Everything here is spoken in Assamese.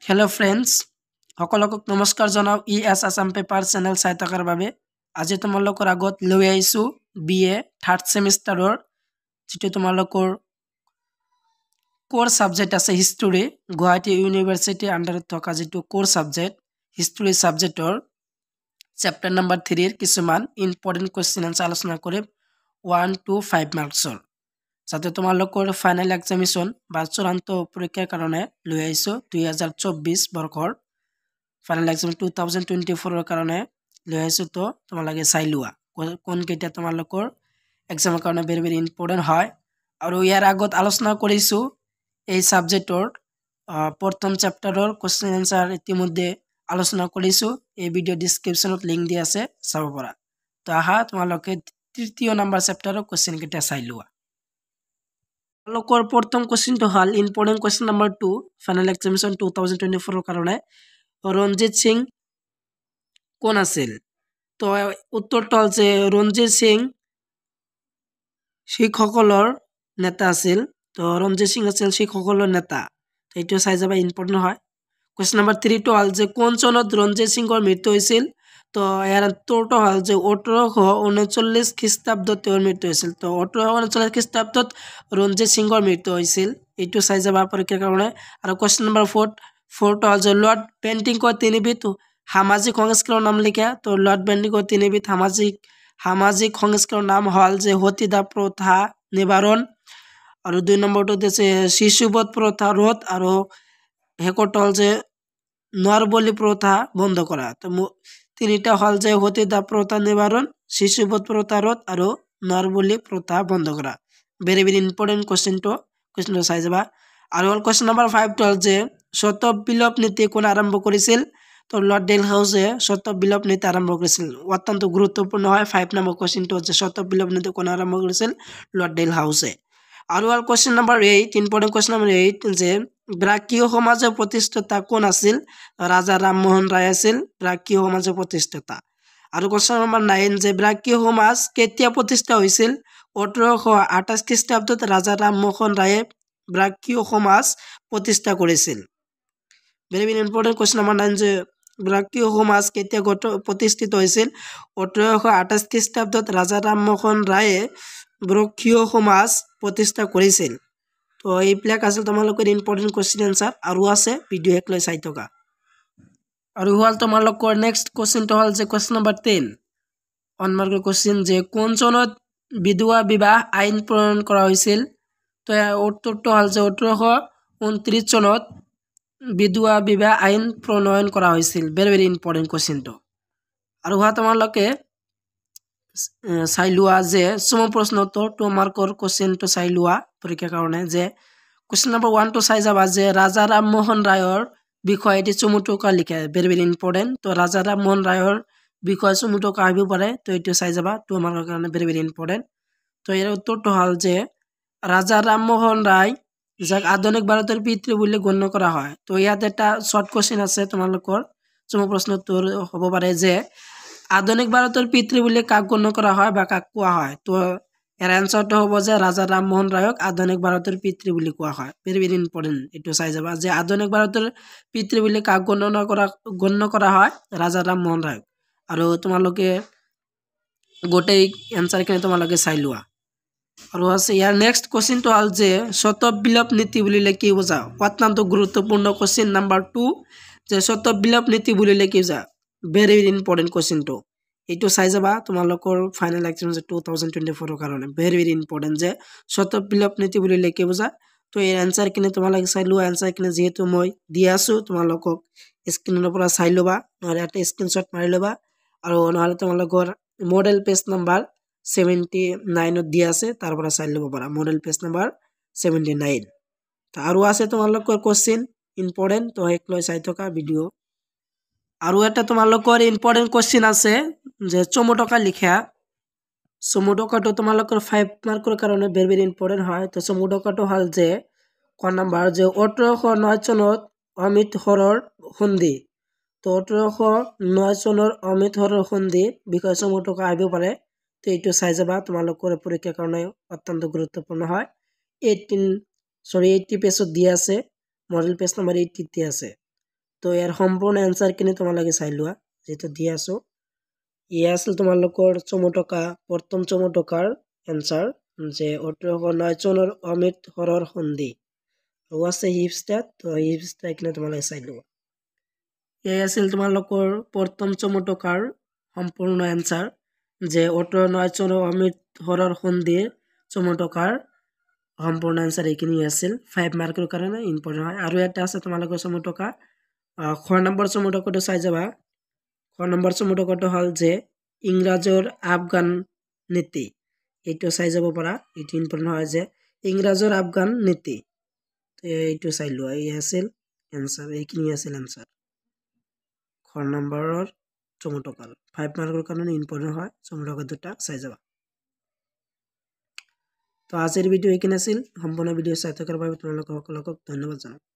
हेलो फ्रेंड्स সকলক নমস্কাৰ জনাও আসাম পেপাৰ চেনেল চাই থকাৰ বাবে আজি তোমালোকৰ আগত লৈ আহিছো বিএ থাৰ্ড সেমিষ্টাৰৰ যেটো তোমালোকৰ কোৰ সাবজেক্ট আছে হিষ্টৰী গুৱাহাটী ইউনিভাৰ্সিটি আন্ডাৰত থকা যেটো কোৰ সাবজেক্ট হিষ্টৰী সাবজেক্টৰ চেপ্টাৰ নম্বৰ 3 ৰ কিছুমান ইম্পৰ্টেন্ট কোৱেশ্চন আনসাৰ আলোচনা কৰিম 1 to 5 মাৰ্কছৰ যাতে তোমালোকৰ ফাইনাল এক্সামিনেশন বা চূড়ান্ত পৰীক্ষাৰ কাৰণে লৈ আহিছো 2024 বৰ্ষৰ ফাইনাল এক্সাম 2024 ৰ কাৰণে লৈ আহিছো তো তোমালোকে চাই লোৱা কোন কেইটা তোমালোকৰ এক্সামৰ কাৰণে very ইম্পৰ্টেন্ট হয় আৰু ইয়াৰ আগত আলোচনা কৰিছো এই সাবজেক্টৰ প্ৰথম চেপ্টাৰৰ কোৱেশ্চন আনসাৰ ইতিমধ্যে আলোচনা কৰিছো এই ভিডিও ডেসক্ৰিপচনত লিংক দিয়া আছে চাব পাৰা তো আহা তোমালোকে তৃতীয় নম্বৰ চেপ্টাৰৰ কোৱেশ্চন কেইটা চাই লোৱা লোকৰ প্ৰথম কোৱেশ্চনটো হল important question number 2 final examination 2024 ৰ কাৰণে ৰঞ্জিত সিং কোন আছিল তো উত্তৰটো হল যে ৰঞ্জিত সিং শিখসকলৰ নেতা আছিল তো ৰঞ্জিত সিং আছিল শিখসকলৰ নেতা এইটো চাই যাবা ইম্পৰ্টেন্ট হয় কোৱেশ্চন নম্বৰ 3 টো হল যে কোন চনত ৰঞ্জিত সিংৰ মৃত্যু হৈছিল তো ইয়াৰ উত্তৰটো হল যে 1839 খ্ৰীষ্টাব্দত তেওঁৰ মৃত্যু হৈছিল তো 1839 খ্ৰীষ্টাব্দত ৰঞ্জিত সিংৰ মৃত্যু হৈছিল এইটো চাই যাবা পৰীক্ষাৰ কাৰণে আৰু কোৱেশ্চন নম্বৰ 4 টো হল যে লৰ্ড বেন্টিংকৰ তিনিবিধ সামাজিক সংস্কাৰৰ নাম লিখা তো লৰ্ড বেন্টিংকৰ তিনিবিধ সামাজিক সংস্কাৰৰ নাম হল যে সতীদাহ প্ৰথা নিবাৰণ আৰু 2 নম্বৰটো আছে শিশুবধ প্ৰথা ৰোধ আৰু শেষৰটো হল যে নৰবলি প্ৰথা বন্ধ কৰা তো তিনিটা হল যে সতীদাহ প্ৰথা নিবাৰণ শিশুবধ প্ৰথা ৰোধ আৰু নৰবলি প্ৰথা বন্ধ কৰা very ইম্পৰ্টেন্ট কোৱেশ্চনটো চাই যাবা আৰু হল কোৱেশ্চন নম্বৰ 5 টো হল যে শতক বিলোপ নীতি কোন আৰম্ভ কৰিছিল তো লৰ্ড ডেলহাউসে শতক বিলোপ নীতি আৰম্ভ কৰিছিল অত্যন্ত গুৰুত্বপূৰ্ণ হয় 5 নম্বৰ কোৱেশ্চনটো যে শতক বিলোপ নীতি কোন আৰম্ভ কৰিছিল লৰ্ড ডেলহাউসে আৰু হল question number 8 important question number 8 যে ব্ৰাহ্মীয় সমাজৰ প্ৰতিষ্ঠাতা কোন আছিল ৰাজা ৰামমোহন ৰায় আছিল ব্ৰাহ্মীয় সমাজৰ প্ৰতিষ্ঠাতা আৰু কোৱেশ্চন নম্বৰ 9 যে ব্ৰাহ্মীয় সমাজ কেতিয়া প্ৰতিষ্ঠা হৈছিল 1828 খ্ৰীষ্টাব্দত ৰাজা ৰামমোহন ৰায়ে ব্ৰাহ্মীয় সমাজ প্ৰতিষ্ঠা কৰিছিল very ইম্পৰ্টেন্ট কোৱেশ্চন নম্বৰ 9 যে ব্ৰাহ্মীয় সমাজ কেতিয়া প্ৰতিষ্ঠিত হৈছিল 1828 খ্ৰীষ্টাব্দত ৰাজা ৰামমোহন ৰায়ে ব্ৰাহ্মীয় সমাজ প্ৰতিষ্ঠা কৰিছিল তো এই প্লেক আছিল তোমালোকৰ ইম্পৰ্টেন্ট কোৱেশ্চন আনসাৰ আৰু আছে ভিডিও একলৈ চাই থকা আৰু হল তোমালোকৰ নেক্সট কোৱেশ্চনটো হল যে কোৱেশ্চন নম্বৰ 10 অন মাৰ্কৰ কোৱেশ্চন যে কোন চনত বিধৱা বিবাহ আইন প্ৰণয়ন কৰা হৈছিল তো উত্তৰটো হল যে 1829 চনত বিধৱা বিবাহ আইন প্ৰণয়ন কৰা হৈছিল very ইম্পৰ্টেন্ট কোৱেশ্চনটো আৰু হা তোমালোকে চাই লোৱা যে সম প্ৰশ্নটো 2 মাৰ্কৰ কোৱেশ্চনটো চাই লোৱা পৰীক্ষাৰ কাৰণে যে কোৱেশ্চন নম্বৰ 1 টো চাই যাবা যে ৰাজা ৰামমোহন ৰায়ৰ বিষয়ে এটি চমুটুকা লিখা very ইম্পৰ্টেন্ট তো ৰাজা ৰামমোহন ৰায়ৰ বিষয়ে চমুটুকা আহিব পাৰে তো এইটো চাই যাবা 2 মাৰ্কৰ কাৰণে very ইম্পৰ্টেন্ট তো ইয়াৰ উত্তৰটো হল যে ৰাজা ৰামমোহন ৰায় যাক আধুনিক ভাৰতৰ পিতৃ বুলি গণ্য কৰা হয় তো ইয়াত এটা শৰ্ট কোৱেশ্চন আছে তোমালোকৰ সম প্ৰশ্নটো হ'ব পাৰে যে আধুনিক ভাৰতৰ পিতৃ বুলি কাক গণ্য কৰা হয় বা কাক কোৱা হয় তো এৰ আনসাৰটো হ'ব যে ৰাজা ৰামমোহন ৰায়ক আধুনিক ভাৰতৰ পিতৃ বুলি কোৱা হয় very ইম্পৰ্টেন্ট এটো চাই যাবা যে আধুনিক ভাৰতৰ পিতৃ বুলি কাক গণ্য কৰা হয় ৰাজা ৰামমোহন ৰায়ক আৰু তোমালোকে গোটেই আনসাৰখিনি তোমালোকে চাই লোৱা আৰু আছে ইয়াৰ নেক্সট কোৱেশ্চনটো হল যে শতক বিলোপ নীতি বুলিলে কি বুজায় অত্যন্ত গুৰুত্বপূৰ্ণ কোৱেশ্চন নম্বৰ 2 যে শতক বিলোপ নীতি বুলিলে কি বুজায় very ইম্পৰ্টেন্ট কোৱেশ্চনটো এইটো চাই যাবা তোমালোকৰ ফাইনাল এক্সাম 2024 ৰ কাৰণে very ইম্পৰ্টেন্ট যে শতক বিলোপ নীতি বুলিলে কি বুজায় তো এই আনসাৰ কিনে তোমালোকে চাই লোৱা আনসাৰ কিনে যেহেতু মই দি আছো তোমালোকক স্ক্ৰিনৰ পৰা চাই লবা আৰু এটা স্ক্ৰিনশ্বট মাৰি লবা আৰু নহলে তোমালোকৰ মডেল পেজ নম্বৰ 79 দিয়া আছে তাৰ পৰা চাই লব পাৰা মডেল পেজ নম্বৰ 79 তো আৰু আছে তোমালোকৰ কোৱেশ্চন ইম্পৰ্টেন্ট তো একলৈ চাই থকা ভিডিও আৰু এটা তোমালোকৰ ইম্পৰ্টেন্ট কোৱেশ্চন আছে যে চমুটকা লিখা চমুটকাটো তোমালোকৰ 5 মাৰ্কৰ কাৰণে very ইম্পৰ্টেন্ট হয় তো চমুটকাটো হল যে ক নম্বৰ যে 1809 চনত অমৃতসৰৰ সন্ধি তো 1809 চনৰ অমৃতসৰৰ সন্ধি বিষয় চমুটকা আহিব পাৰে তো এইটো চাই যাবা তোমালোকৰ পৰীক্ষাৰ কাৰণে অত্যন্ত গুৰুত্বপূৰ্ণ হয় 80 পেজত দিয়া আছে মডেল পেজ নম্বৰ 80 তে আছে তো ইয়াৰ সম্পূৰ্ণ এনচাৰখিনি তোমালোকে চাই লোৱা যিটো দি আছো ইয়ে আছিল তোমালোকৰ চমুটকা প্ৰথম চমুটকাৰ এনচাৰ যে 1809 চনৰ অমিত হৰৰ সন্ধি আৰু আছে হিপষ্টেড তো হিপষ্টেড এখানে তোমালোকে চাই লোৱা এই আছিল তোমালোকৰ প্ৰথম চমুটকাৰ সম্পূৰ্ণ এনচাৰ যে 1809 চনৰ অমিত হৰৰ সন্ধিৰ চমুটকাৰ সম্পূৰ্ণ এনচাৰ এইখিনি আছিল 5 মাৰ্কৰ কাৰণে ইম্পৰ্টেণ্ট হয় আৰু এটা আছে তোমালোকৰ চমুটকা খ নম্বৰ চমুটকাটো চাই যাবা খ নম্বৰ চমুটকাটো হল যে ইংৰাজৰ আফগান নীতি এইটো চাই যাব পাৰা এইটো ইম্পৰ্টেণ্ট হয় যে ইংৰাজৰ আফগান নীতি এইটো চাই লোৱা এই আছিল এনচাৰ এইখিনি আছিল এনচাৰ খ নম্বৰৰ চমুটকাৰ 5 মাৰ্কৰ কাৰণে ইম্পৰ্টেণ্ট হয় চমুটকা দুটা চাই যাবা তো আজিৰ ভিডিও এইখিনি আছিল সম্পূৰ্ণ ভিডিও চাই থকাৰ বাবে তোমালোকক সকলোকে ধন্যবাদ জনাওঁ